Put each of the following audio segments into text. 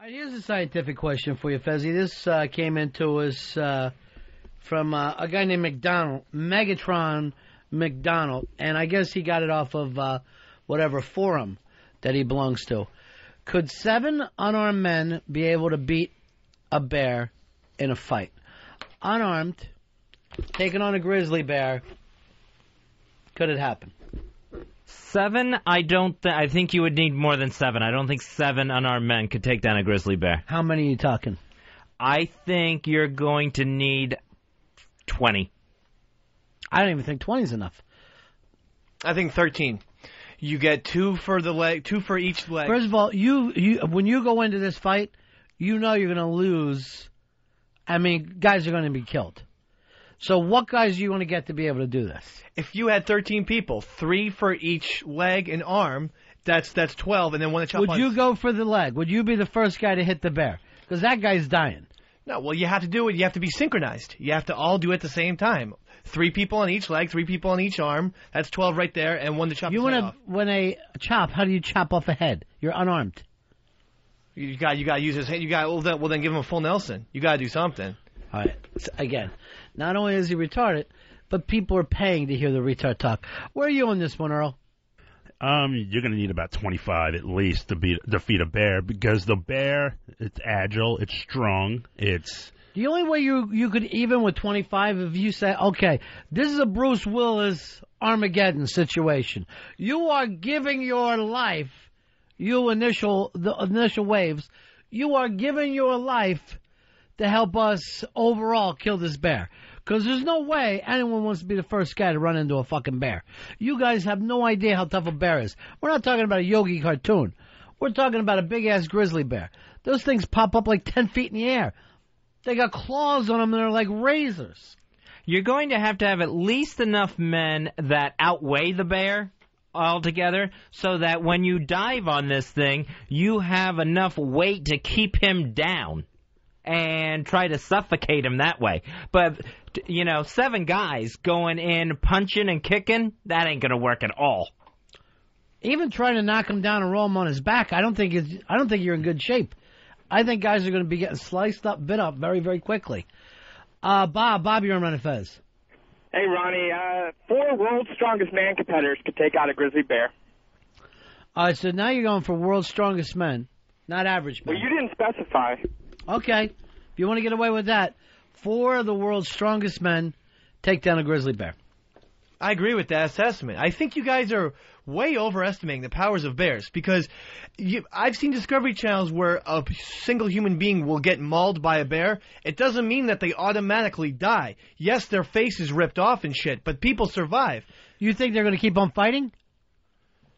All right, here's a scientific question for you, Fezzi. This came into us from a guy named McDonald, Megatron McDonald, and I guess he got it off of whatever forum that he belongs to. Could 7 unarmed men be able to beat a bear in a fight? Unarmed, taking on a grizzly bear, could it happen? 7, I think you would need more than 7. I don't think 7 unarmed men could take down a grizzly bear. How many are you talking? I think you're going to need 20. I don't even think 20 is enough. I think 13. You get 2 for the leg, 2 for each leg. First of all, you when you go into this fight, you know you're going to lose. I mean, guys are going to be killed. So what guys do you want to get to be able to do this? If you had 13 people, 3 for each leg and arm, that's 12, and then one to chop Would on. you go for the leg? Would you be the first guy to hit the bear? Because that guy's dying. No, well, you have to do it. You have to be synchronized. You have to all do it at the same time. 3 people on each leg, 3 people on each arm. That's 12 right there, and one to chop his head off. When a chop, how do you chop off a head? You're unarmed. You got to use his hand. Well then give him a full Nelson. You got to do something. All right. Again, not only is he retarded, but people are paying to hear the retard talk. Where are you on this one, Earl? You're going to need about 25 at least to defeat a bear, because the bear, it's agile, it's strong, it's... The only way you could even with 25 if you say, okay, this is a Bruce Willis Armageddon situation. You are giving your life, the initial waves, you are giving your life to help us overall kill this bear. Because there's no way anyone wants to be the first guy to run into a fucking bear. You guys have no idea how tough a bear is. We're not talking about a Yogi cartoon. We're talking about a big-ass grizzly bear. Those things pop up like 10 feet in the air. They got claws on them that are like razors. You're going to have at least enough men that outweigh the bear altogether so that when you dive on this thing, you have enough weight to keep him down and try to suffocate him that way. But, 7 guys going in, punching and kicking, that ain't going to work at all. Even trying to knock him down and roll him on his back, I don't think you're in good shape. I think guys are going to be getting sliced up, bit up very, very quickly. Bob, you're on Run Fez. Hey, Ronnie. 4 world's strongest man competitors could take out a grizzly bear. All right, so now you're going for world's strongest men, not average men. Well, you didn't specify. Okay. If you want to get away with that, 4 of the world's strongest men take down a grizzly bear. I agree with that assessment. I think you guys are way overestimating the powers of bears, because I've seen Discovery Channels where a single human being will get mauled by a bear. It doesn't mean that they automatically die. Yes, their face is ripped off and shit, but people survive. You think they're going to keep on fighting?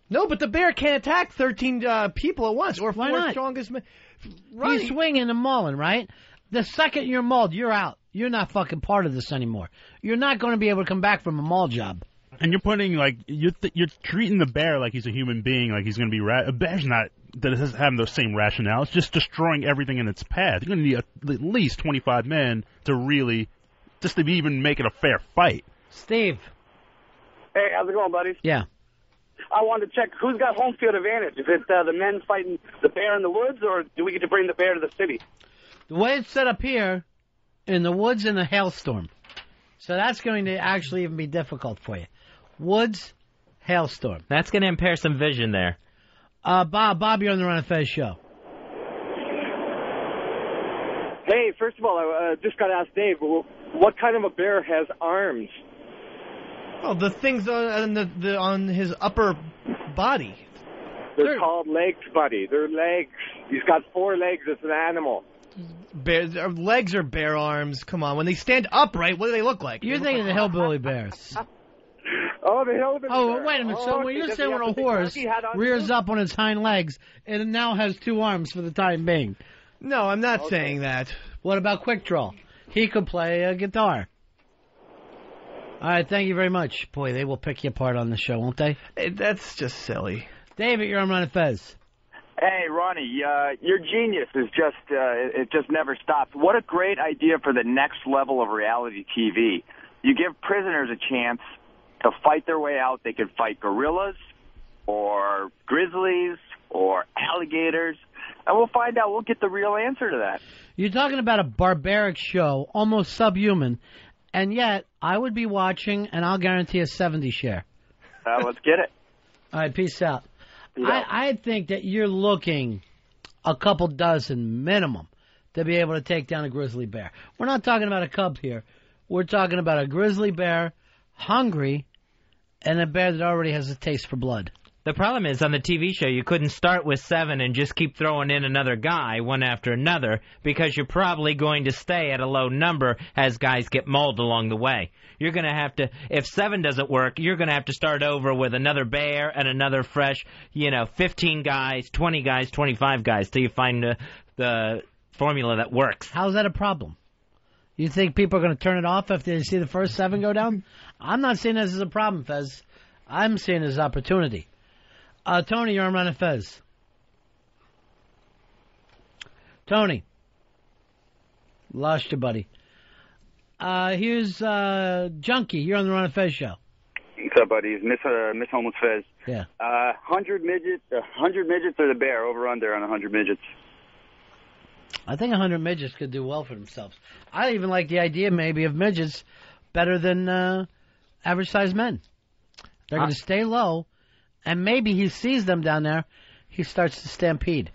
No, but the bear can't attack 13 people at once, or Why 4 not? strongest men. Right. He's swinging and mauling, right? The second you're mauled, you're out. You're not fucking part of this anymore. You're not going to be able to come back from a maul job. And you're putting, you're treating the bear like he's a human being, like he's going to be... a bear's not... that it doesn't have those same rationale. It's just destroying everything in its path. You're going to need at least 25 men to really... just to even make it a fair fight. Steve. Hey, how's it going, buddies? Yeah. I wanted to check who's got home field advantage. Is it the men fighting the bear in the woods, or do we get to bring the bear to the city? The way it's set up here, in the woods in a hailstorm. So that's going to actually even be difficult for you. Woods, hailstorm. That's going to impair some vision there. Bob, you're on the Ron and Fez show. Hey, first of all, I just got to ask Dave, what kind of a bear has arms? Oh, the things on his upper body. They're called legs, buddy. They're legs. He's got 4 legs. It's an animal. Legs are bear arms. Come on. When they stand upright, what do they look like? You're thinking of the hillbilly bears. Oh, the hillbilly bear. Oh, wait a minute. So when you're saying when a horse rears up on its hind legs, it now has 2 arms for the time being. No, I'm not saying that. What about Quick Draw? He could play a guitar. All right, thank you very much. Boy, they will pick you apart on the show, won't they? That's just silly. David, you're on Run and Fez. Hey, Ronnie, your genius is just, it just never stops. What a great idea for the next level of reality TV. You give prisoners a chance to fight their way out. They could fight gorillas or grizzlies or alligators? And we'll find out. We'll get the real answer to that. You're talking about a barbaric show, almost subhuman, and yet I would be watching, and I'll guarantee a 70 share. Let's get it. All right, peace out. Yeah. I think that you're looking a couple dozen minimum to be able to take down a grizzly bear. We're not talking about a cub here. We're talking about a grizzly bear, hungry, and a bear that already has a taste for blood. The problem is, on the TV show, you couldn't start with 7 and just keep throwing in another guy one after another, because you're probably going to stay at a low number as guys get mauled along the way. You're going to have to, if 7 doesn't work, you're going to have to start over with another bear and another fresh, 15 guys, 20 guys, 25 guys, till you find the formula that works. How's that a problem? You think people are going to turn it off if they see the first 7 go down? I'm not seeing this as a problem, Fez. I'm seeing it as opportunity. Tony, you're on Run and Fez. Tony. Lost you, buddy. Here's Junkie. You're on the Run and Fez show. What's up, buddies? Miss Homeless Fez. Yeah. 100 midgets or the bear, over under on 100 midgets? I think 100 midgets could do well for themselves. I even like the idea maybe of midgets better than average-sized men. They're going to stay low, and maybe he sees them down there. He starts to stampede.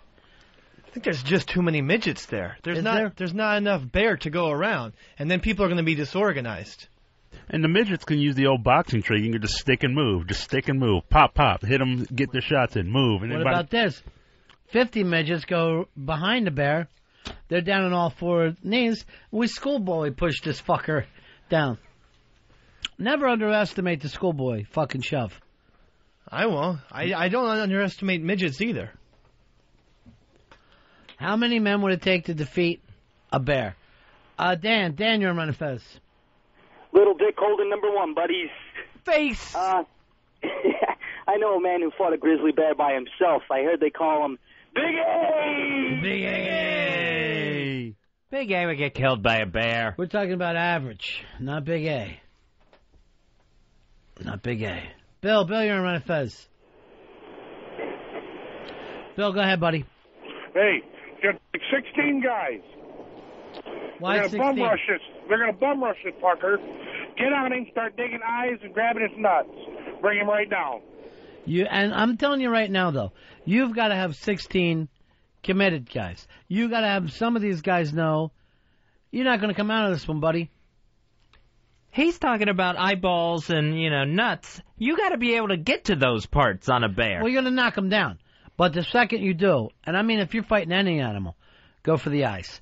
I think there's just too many midgets there. Is there? There's not enough bear to go around, and then people are going to be disorganized. And the midgets can use the old boxing trick. You can just stick and move. Just stick and move. Pop, pop. Hit them, get their shots in, move. And what about this? 50 midgets go behind the bear. They're down on all 4 knees. We schoolboy pushed this fucker down. Never underestimate the schoolboy fucking shove. I won't. I don't underestimate midgets either. How many men would it take to defeat a bear? Dan, you're on Run and Fez. Little Dick Holden, number 1, buddies. Face! I know a man who fought a grizzly bear by himself. I heard they call him Big A! Big A! Big A would get killed by a bear. We're talking about average, not Big A. Not Big A. Bill, you're on Run and Fez. Bill, go ahead, buddy. Hey, got 16 guys. Why They're 16? gonna bum rush this. They're gonna bum rush this fucker. Get on him, start digging eyes and grabbing his nuts. Bring him right down. And I'm telling you right now, though, you've got to have 16 committed guys. You got to have some of these guys know you're not going to come out of this one, buddy. He's talking about eyeballs and, nuts. You got to be able to get to those parts on a bear. Well, you're going to knock them down. But the second you do, and I mean if you're fighting any animal, go for the eyes.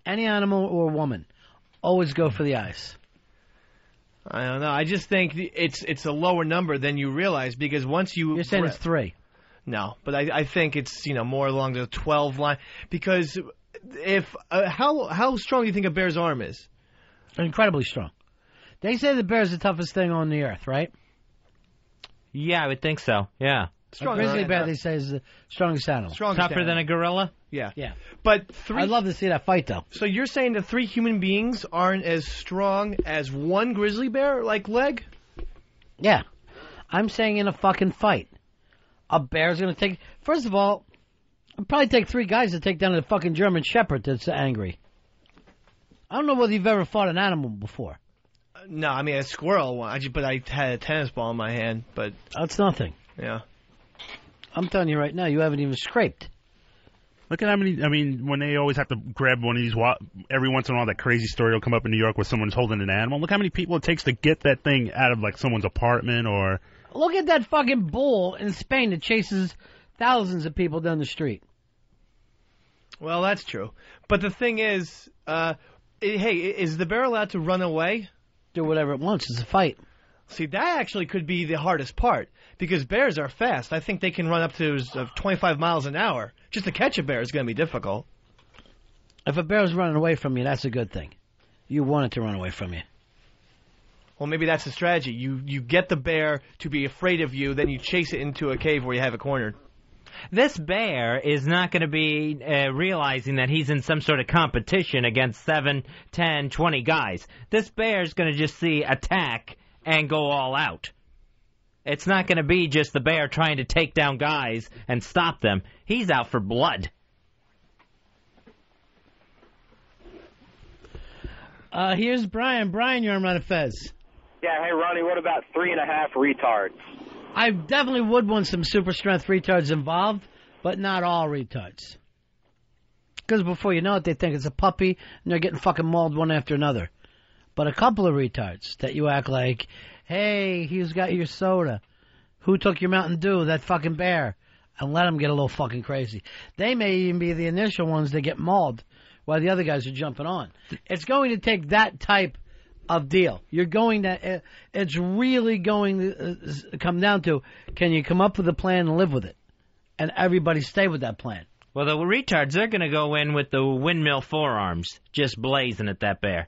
Any animal or woman, always go for the eyes. I don't know. I just think it's a lower number than you realize, because once you... You're saying it's 3. No, but I think it's more along the 12 line, because if how strong do you think a bear's arm is? Incredibly strong. They say the bear's the toughest thing on the earth, right? Yeah, I would think so. Yeah. A grizzly bear, they say, is the strongest animal. Tougher than a gorilla? Yeah. Yeah. But I'd love to see that fight, though. So you're saying that 3 human beings aren't as strong as 1 grizzly bear, like leg? Yeah. I'm saying in a fucking fight. A bear's going to take... First of all, it'll probably take 3 guys to take down a fucking German Shepherd that's angry. I don't know whether you've ever fought an animal before. No, I mean a squirrel one. But I had a tennis ball in my hand. But that's nothing. Yeah. I'm telling you right now, you haven't even scraped. Look at how many, when they always have to grab one of these, every once in a while that crazy story will come up in New York where someone's holding an animal. Look how many people it takes to get that thing out of, someone's apartment or... Look at that fucking bull in Spain that chases thousands of people down the street. Well, that's true. But the thing is, hey, is the bear allowed to run away? Do whatever it wants. It's a fight. See, that actually could be the hardest part, because bears are fast. I think they can run up to 25 miles an hour. Just to catch a bear is going to be difficult. If a bear's running away from you, that's a good thing. You want it to run away from you. Well, maybe that's the strategy. You get the bear to be afraid of you, then you chase it into a cave where you have it cornered. This bear is not going to be realizing that he's in some sort of competition against 7, 10, 20 guys. This bear's going to just see attack and go all out. It's not going to be just the bear trying to take down guys and stop them. He's out for blood. Here's Brian. Brian, you're on Run of Fez. Yeah, hey, Ronnie, what about 3.5 retards? I definitely would want some super strength retards involved, but not all retards. Because before you know it, they think it's a puppy, and they're getting fucking mauled one after another. But a couple of retards that you act like, hey, who's got your soda? Who took your Mountain Dew? That fucking bear. And let them get a little fucking crazy. They may even be the initial ones that get mauled while the other guys are jumping on. It's going to take that type of deal. You're going to, it's really going to come down to, can you come up with a plan and live with it? And everybody stay with that plan. Well, the retards, they're going to go in with the windmill forearms, just blazing at that bear.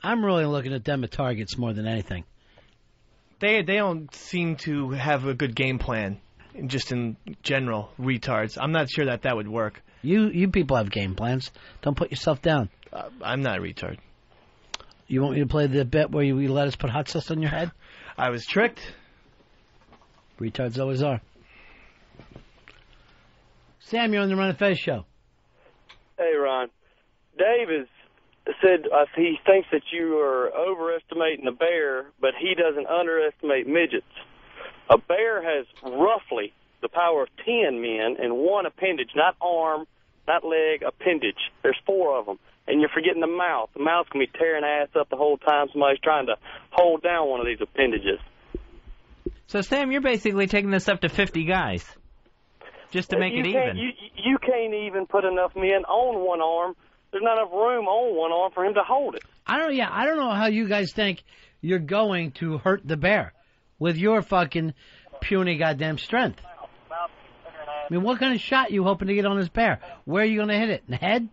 I'm really looking at them as targets more than anything. They don't seem to have a good game plan, just in general, retards. I'm not sure that would work. You people have game plans. Don't put yourself down. I'm not a retard. You want me to play the bit where you let us put hot sauce on your head? I was tricked. Retards always are. Sam, you're on the Run of Fez show. Hey, Ron. Dave has said he thinks that you are overestimating the bear, but he doesn't underestimate midgets. A bear has roughly the power of 10 men and one appendage, not arm, not leg, appendage. There's 4 of them. And you're forgetting the mouth. The mouth's going to be tearing ass up the whole time somebody's trying to hold down one of these appendages. So, Sam, you're basically taking this up to 50 guys, just to make it even. You can't even put enough men on one arm. There's not enough room on one arm for him to hold it. I don't know how you guys think you're going to hurt the bear with your fucking puny goddamn strength. I mean, what kind of shot you hoping to get on this bear? Where are you going to hit it? In the head?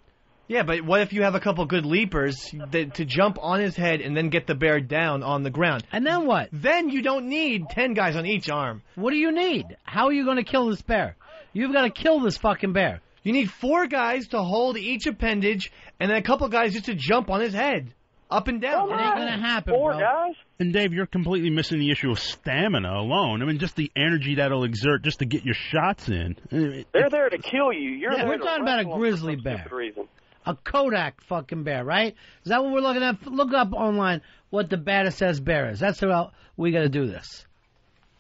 Yeah, but what if you have a couple good leapers to jump on his head and then get the bear down on the ground? And then what? Then you don't need 10 guys on each arm. What do you need? How are you going to kill this bear? You've got to kill this fucking bear. You need 4 guys to hold each appendage and then a couple guys just to jump on his head. Up and down. It ain't going to happen, 4 bro. guys? And Dave, you're completely missing the issue of stamina alone. I mean, just the energy that'll exert just to get your shots in. They're there to kill you. You're there we're to talking about a wrestle them grizzly for some bear. stupid reason. A Kodak fucking bear, right? Is that what we're looking at? Look up online what the baddest says bear is. That's how we got to do this.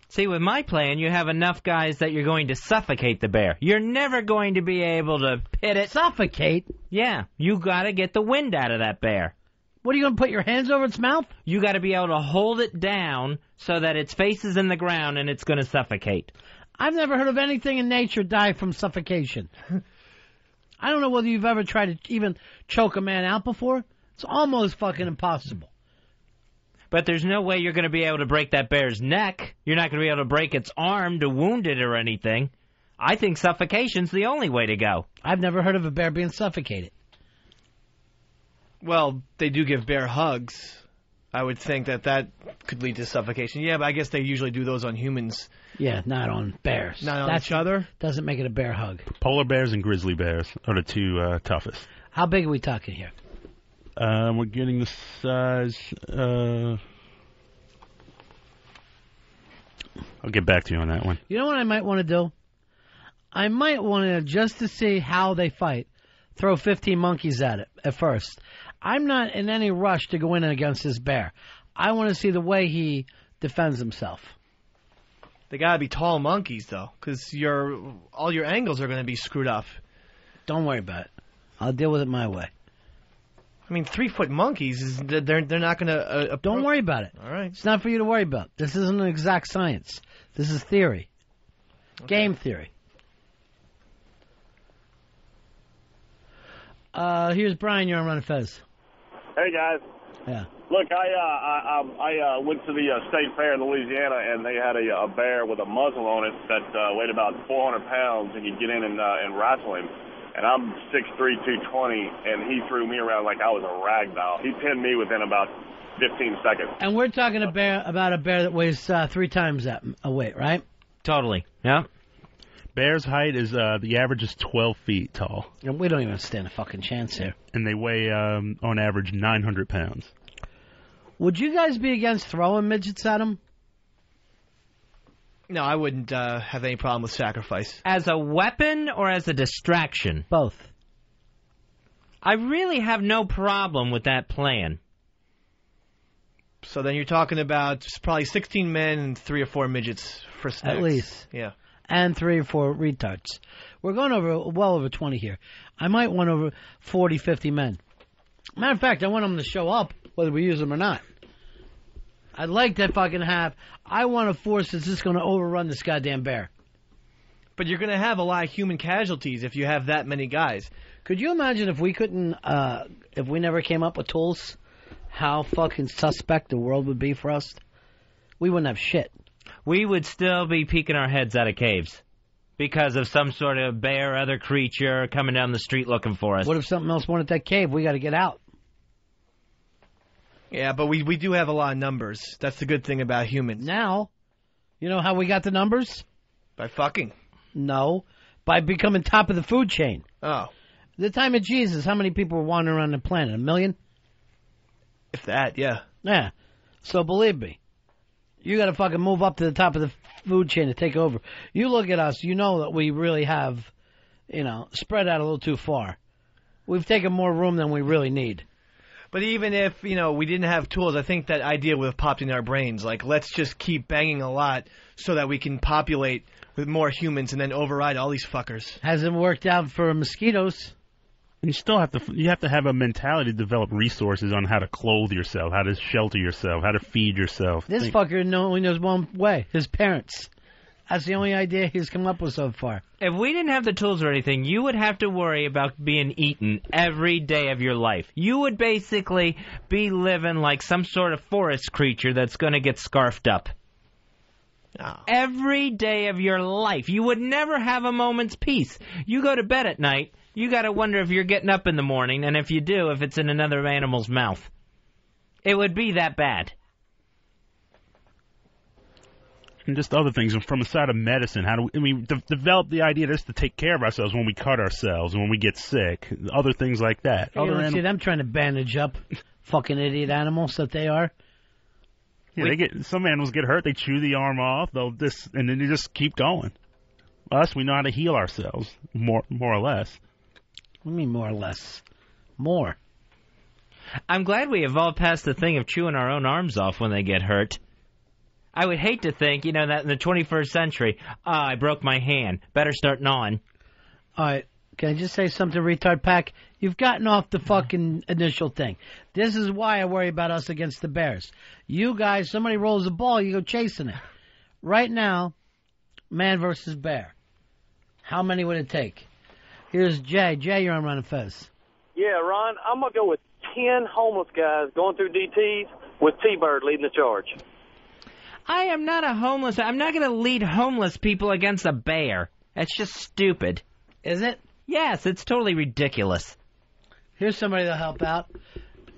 See, with my plan, you have enough guys that you're going to suffocate the bear. You're never going to be able to pit it. Suffocate? Yeah, you got to get the wind out of that bear. What, are you going to put your hands over its mouth? You got to be able to hold it down so that its face is in the ground and it's going to suffocate. I've never heard of anything in nature die from suffocation. I don't know whether you've ever tried to even choke a man out before. It's almost fucking impossible. But there's no way you're going to be able to break that bear's neck. You're not going to be able to break its arm to wound it or anything. I think suffocation's the only way to go. I've never heard of a bear being suffocated. Well, they do give bear hugs. I would think that could lead to suffocation. Yeah, but I guess they usually do those on humans. Yeah, not on bears. Not on each other? Doesn't make it a bear hug. Polar bears and grizzly bears are the 2 toughest. How big are we talking here? We're getting the size. I'll get back to you on that one. You know what I might want to do? I might want to, just to see how they fight, throw 15 monkeys at it at first. I'm not in any rush to go in against this bear. I want to see the way he defends himself. They gotta be tall monkeys, though, because all your angles are going to be screwed up. Don't worry about it. I'll deal with it my way. I mean, 3-foot monkeys, they're not going to... Don't worry about it. All right. It's not for you to worry about. This isn't an exact science. This is theory. Okay. Game theory. Here's Brian. You're on Run of Fez. Hey, guys. Yeah. Look, I went to the state fair in Louisiana, and they had a bear with a muzzle on it that weighed about 400 pounds, and you'd get in and wrestle him. And I'm 6'3", 220, and he threw me around like I was a rag doll. He pinned me within about 15 seconds. And we're talking about a bear that weighs 3 times that weight, right? Totally. Yeah. Bear's height is, the average is 12 feet tall. And we don't even stand a fucking chance here. And they weigh, on average, 900 pounds. Would you guys be against throwing midgets at them? No, I wouldn't have any problem with sacrifice. As a weapon or as a distraction? Both. I really have no problem with that plan. So then you're talking about probably 16 men and 3 or 4 midgets for snacks. At least. Yeah. And 3 or 4 retards. We're going well over 20 here. I might want over 40, 50 men. Matter of fact, I want them to show up, whether we use them or not. I'd like to fucking I want a force that's just going to overrun this goddamn bear. But you're going to have a lot of human casualties if you have that many guys. Could you imagine if we couldn't, if we never came up with tools, how fucking suspect the world would be for us? We wouldn't have shit. We would still be peeking our heads out of caves because of some sort of bear or other creature coming down the street looking for us. What if something else wanted that cave? We got to get out. Yeah, but we do have a lot of numbers. That's the good thing about humans. Now, you know how we got the numbers? By fucking. No, by becoming top of the food chain. Oh. The time of Jesus, how many people were wandering around the planet? 1 million? If that, yeah. Yeah. So believe me, you got to fucking move up to the top of the food chain to take over. You look at us, you know that we really have, spread out a little too far. We've taken more room than we really need. But even if, we didn't have tools, I think that idea would have popped in our brains. Like, let's just keep banging a lot so that we can populate with more humans and then override all these fuckers. Hasn't worked out for mosquitoes. You still have to have a mentality to develop resources on how to clothe yourself, how to shelter yourself, how to feed yourself. This fucker only knows one way, his parents. That's the only idea he's come up with so far. If we didn't have the tools or anything, you would have to worry about being eaten every day of your life. You would basically be living like some sort of forest creature that's going to get scarfed up. Oh. Every day of your life. You would never have a moment's peace. You go to bed at night, you got to wonder if you're getting up in the morning, and if you do, if it's in another animal's mouth. It would be that bad. And just other things from the side of medicine. How do we develop the idea just to take care of ourselves when we cut ourselves and when we get sick? Other things like that. You don't see them trying to bandage up fucking idiot animals that they are. Yeah, some animals get hurt. They chew the arm off. And then they just keep going. Us, we know how to heal ourselves, more or less. What do you mean more or less? More. I'm glad we evolved past the thing of chewing our own arms off when they get hurt. I would hate to think, that in the 21st century, I broke my hand. Better start gnawing. All right. Can I just say something, retard pack? You've gotten off the fucking initial thing. This is why I worry about us against the Bears. You guys, somebody rolls a ball, you go chasing it. Right now, man versus bear. How many would it take? Here's Jay. Jay, you're on Run and Fez. Yeah, Ron, I'm going to go with 10 homeless guys going through DTs with T-Bird leading the charge. I am not a homeless. I'm not going to lead homeless people against a bear. That's just stupid. Is it? Yes, it's totally ridiculous. Here's somebody that'll help out.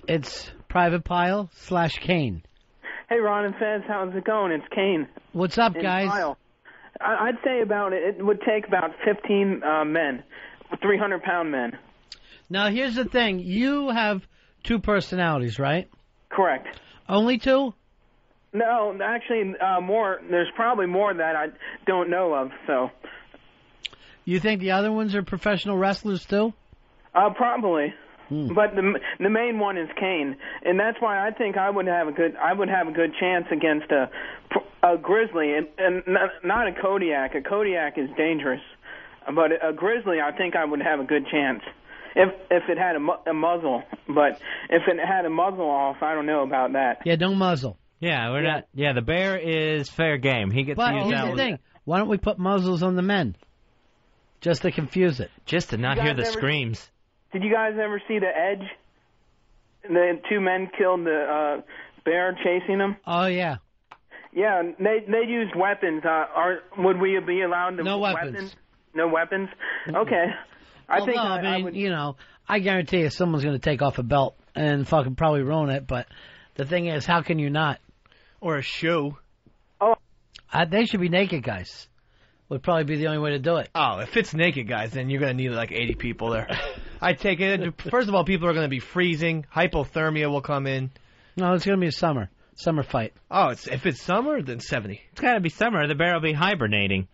It's Private Pile / Kane. Hey, Ron and Fez, how's it going? It's Kane. What's up, guys? Pile. I'd say it would take about 15 men, 300-pound men. Now, here's the thing. You have 2 personalities, right? Correct. Only 2? No, actually, more. There's probably more that I don't know of. So, you think the other ones are professional wrestlers too? Probably. But the main one is Kane, and that's why I think I would have a good chance against a grizzly, and not a Kodiak. A Kodiak is dangerous, but a grizzly, I think I would have a good chance if it had a muzzle. But if it had a muzzle off, I don't know about that. Yeah, don't muzzle. Yeah, we're not. Yeah, the bear is fair game. He gets to use here's the thing. Why don't we put muzzles on the men? Just to confuse it. Just to not hear the screams. Did you guys ever see The Edge? The 2 men killed the bear chasing them? Oh, yeah. Yeah, they used weapons. Would we be allowed to? No weapons. No weapons? Okay. I guarantee you someone's going to take off a belt and fucking probably ruin it, but the thing is, how can you not? Or a shoe. Oh. They should be naked guys. Would probably be the only way to do it. Oh, if it's naked guys, then you're going to need like 80 people there. I take it. First of all, people are going to be freezing. Hypothermia will come in. No, it's going to be summer. Summer fight. Oh, if it's summer, then 70. It's got to be summer. The bear will be hibernating.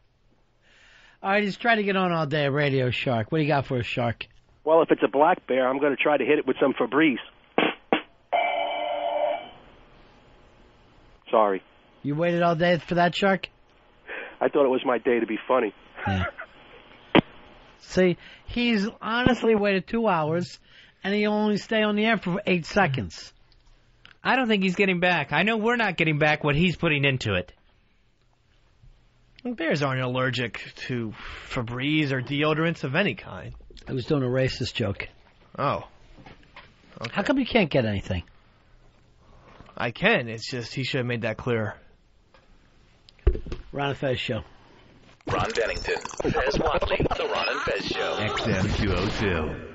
All right, he's trying to get on all day, Radio Shark. What do you got for a shark? Well, if it's a black bear, I'm going to try to hit it with some Febreze. Sorry. You waited all day for that shark? I thought it was my day to be funny. Yeah. See, he's honestly waited 2 hours, and he only stay on the air for 8 seconds. I don't think he's getting back. I know we're not getting back what he's putting into it. Bears aren't allergic to Febreze or deodorants of any kind. I was doing a racist joke. Oh. Okay. How come you can't get anything? I can. It's just he should have made that clearer. Ron and Fez Show. Ron Bennington, Fez Whatley, The Ron and Fez Show. XM202.